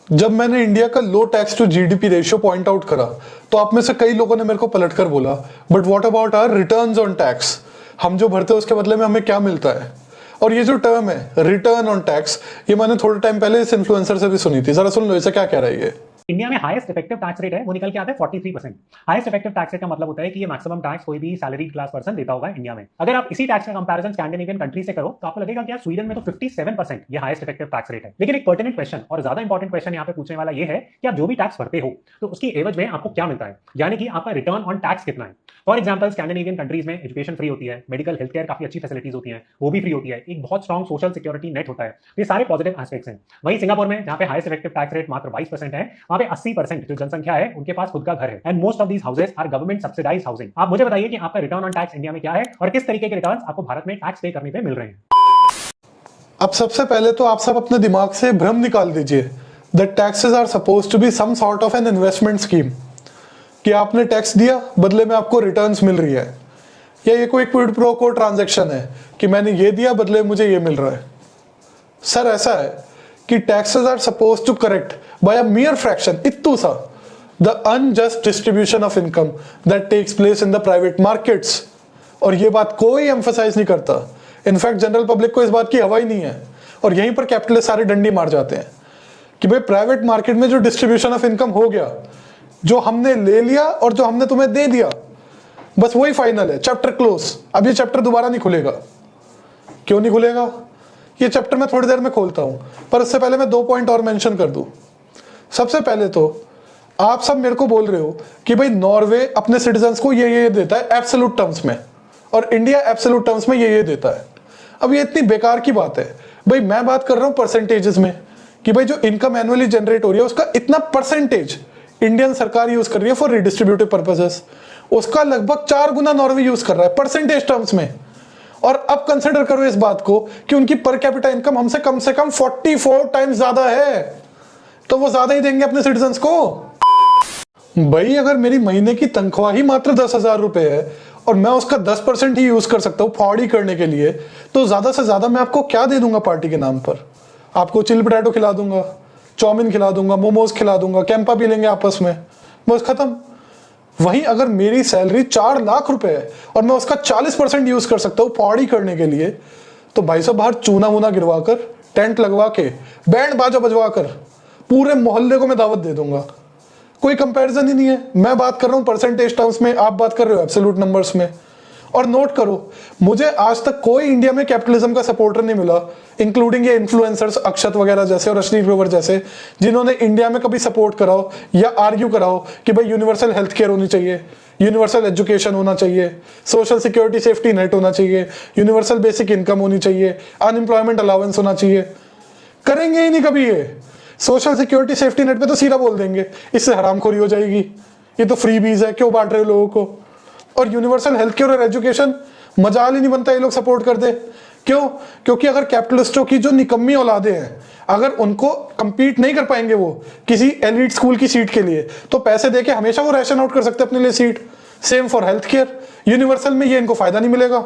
जब मैंने इंडिया का low tax to GDP ratio point out करा तो आप में से कई लोगों ने मेरे को पलटकर बोला, but what about our returns on tax? हम जो भरते हैं उसके बदले में हमें क्या मिलता है? और ये जो टर्म है रिटर्न ऑन टैक्स, ये मैंने थोड़े टाइम पहले इस इन्फ्लुएंसर से भी सुनी थी। जरा सुन लो इसे क्या कह रहा है ये। इंडिया में हाईएस्ट इफेक्टिव टैक्स रेट है वो निकल के आता है 43%। हाईएस्ट इफेक्टिव टैक्स रेट का मतलब होता है कि ये मैक्सिमम टैक्स कोई भी सैलरीड क्लास पर्सन देता होगा इंडिया में। अगर आप इसी टैक्स का कंपैरिजन स्कैंडिनेवियन कंट्री से करो तो आपको लगेगा कि यार स्वीडन में तो 57% ये हाईएस्ट इफेक्टिव टैक्स रेट है। लेकिन एक पर्टिनेंट क्वेश्चन और ज्यादा इंपॉर्टेंट क्वेश्चन यहाँ पे पूछने वाला ये है कि आप जो भी टैक्स भरते हो तो उसकी एवज में आपको क्या मिलता है, यानी कि आपका रिटर्न ऑन टैक्स कितना है। फॉर एग्जाम्पल स्कैंडिनेवियन कंट्रीज में एजुकेशन फ्री होती है, मेडिकल हेल्थ केयर काफी अच्छी फैसिलिटीज होती है, वो भी फ्री होती है, एक बहुत स्ट्रॉन्ग सोशल सिक्योरिटी नेट होता है। ये सारे पॉजिटिव एस्पेक्ट्स हैं। वहीं सिंगापुर में जहाँ पे हाईएस्ट इफेक्टिव टैक्स रेट मात्र 22% है, वहाँ पे 80% जो जनसंख्या है उनके पास खुद का घर है and most of these houses are government subsidized housing. आप मुझे बताइए कि आपका रिटर्न ऑन टैक्स इंडिया में क्या है और किस तरीके के रिटर्न्स आपको भारत में टैक्स पे करने पे मिल रहे हैं। अब सबसे पहले तो आप सब अपने दिमाग से भ्रम निकाल दीजिए that taxes are supposed to be some sort of an investment scheme, कि आपने टैक्स दिया बदले में आपको रिटर्न्स मिल रही है, या ये कोई क्विड प्रो को ट्रांजैक्शन है कि मैंने ये दिया बदले में मुझे ये मिल रहा है। सर ऐसा है कि taxes are supposed to correct by a mere fraction, इत्तू सा, the unjust distribution of income that takes place in the private markets. और ये बात कोई एम्फसाइज नहीं करता। इनफैक्ट जनरल पब्लिक को इस बात की हवा ही नहीं है, और यहीं पर कैपिटलिस्ट सारे डंडी मार जाते हैं कि भाई प्राइवेट मार्केट में जो डिस्ट्रीब्यूशन ऑफ इनकम हो गया, जो हमने ले लिया और जो हमने तुम्हें दे दिया, बस वही फाइनल है, चैप्टर क्लोज। अब ये चैप्टर दोबारा नहीं खुलेगा। क्यों नहीं खुलेगा? ये चैप्टर मैं थोड़ी देर में खोलता हूं, पर उससे पहले मैं 2 पॉइंट और मेंशन कर दूं। सबसे पहले तो आप सब मेरे को बोल रहे हो कि भाई नॉर्वे अपने सिटीजन्स को ये देता है एब्सोल्यूट टर्म्स में, और इंडिया एब्सोल्यूट टर्म्स में ये देता है। अब ये इतनी बेकार की बात है। भाई मैं बात कर रहा हूं परसेंटेजेस में, कि भाई जो इनकम एनुअली जनरेट हो रही है उसका इतना परसेंटेज इंडियन सरकार यूज कर रही है फॉर रिडिस्ट्रीब्यूटिव पर्पसेस, उसका लगभग 4 गुना नॉर्वे यूज कर रहा है परसेंटेज टर्म्स में। और अब कंसिडर करो इस बात को कि उनकी पर कैपिटा इनकम हमसे कम से कम 44 टाइम्स ज्यादा है, तो वो ज्यादा ही देंगे अपने सिटीजन्स को। भाई अगर मेरी महीने की तनख्वाह ही मात्र 10,000 रुपए है और मैं उसका 10% ही यूज कर सकता हूँ फॉड़ी करने के लिए, तो ज्यादा से ज्यादा मैं आपको क्या दे दूंगा पार्टी के नाम पर? आपको चिल पोटैटो खिला दूंगा, चाउमीन खिला दूंगा, मोमोज खिला दूंगा, कैंपा पी लेंगे आपस में, बस खत्म। वहीं अगर मेरी सैलरी 4 लाख रुपए है और मैं उसका 40% यूज कर सकता हूँ पॉडी करने के लिए, तो भाई साहब बाहर चूना वूना गिरवा कर, टेंट लगवा के, बैंड बाजा बजवा कर पूरे मोहल्ले को मैं दावत दे दूंगा। कोई कंपैरिजन ही नहीं है। मैं बात कर रहा हूँ परसेंटेज टर्म्स में, आप बात कर रहे हो एब्सोल्यूट नंबर्स में। और नोट करो, मुझे आज तक कोई इंडिया में कैपिटलिज्म का सपोर्टर नहीं मिला, इंक्लूडिंग ये इन्फ्लुएंसर्स अक्षत वगैरह जैसे और रश्मि ग्रोवर जैसे, जिन्होंने इंडिया में कभी सपोर्ट कराओ या आर्ग्यू कराओ कि भाई यूनिवर्सल हेल्थ केयर होनी चाहिए, यूनिवर्सल एजुकेशन होना चाहिए, सोशल सिक्योरिटी सेफ्टी नेट होना चाहिए, यूनिवर्सल बेसिक इनकम होनी चाहिए, अनएम्प्लॉयमेंट अलाउंस होना चाहिए। करेंगे ही नहीं कभी ये। सोशल सिक्योरिटी सेफ्टी नेट पे तो सीधा बोल देंगे इससे हरामखोरी हो जाएगी, ये तो फ्री बीज है, क्यों बांट रहे हो लोगों को। और यूनिवर्सल हेल्थ केयर और एजुकेशन मजाल ही नहीं बनता ये लोग सपोर्ट कर दे। क्यों? क्योंकि अगर कैपिटलिस्टों की जो निकम्मी औलादे हैं, अगर उनको कंपीट नहीं कर पाएंगे वो किसी एलिट स्कूल की सीट के लिए, तो पैसे देके हमेशा वो रैशन आउट कर सकते हैं अपने लिए seat. Same for health care, universal में ये इनको फायदा नहीं मिलेगा।